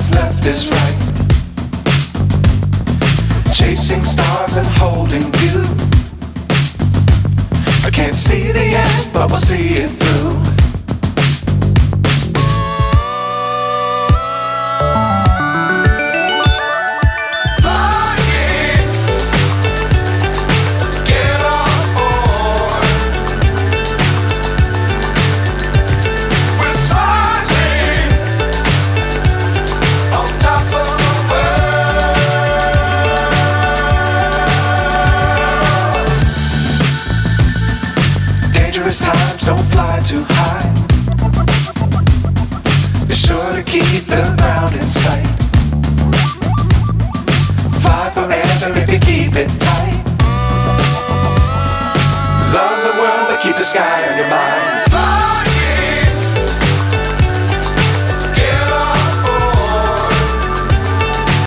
what's left is right. Chasing stars and holding you. I can't see the end, but we'll see it through. Times don't fly too high. Be sure to keep the ground in sight. Fly forever if you keep it tight. Love the world but keep the sky on your mind.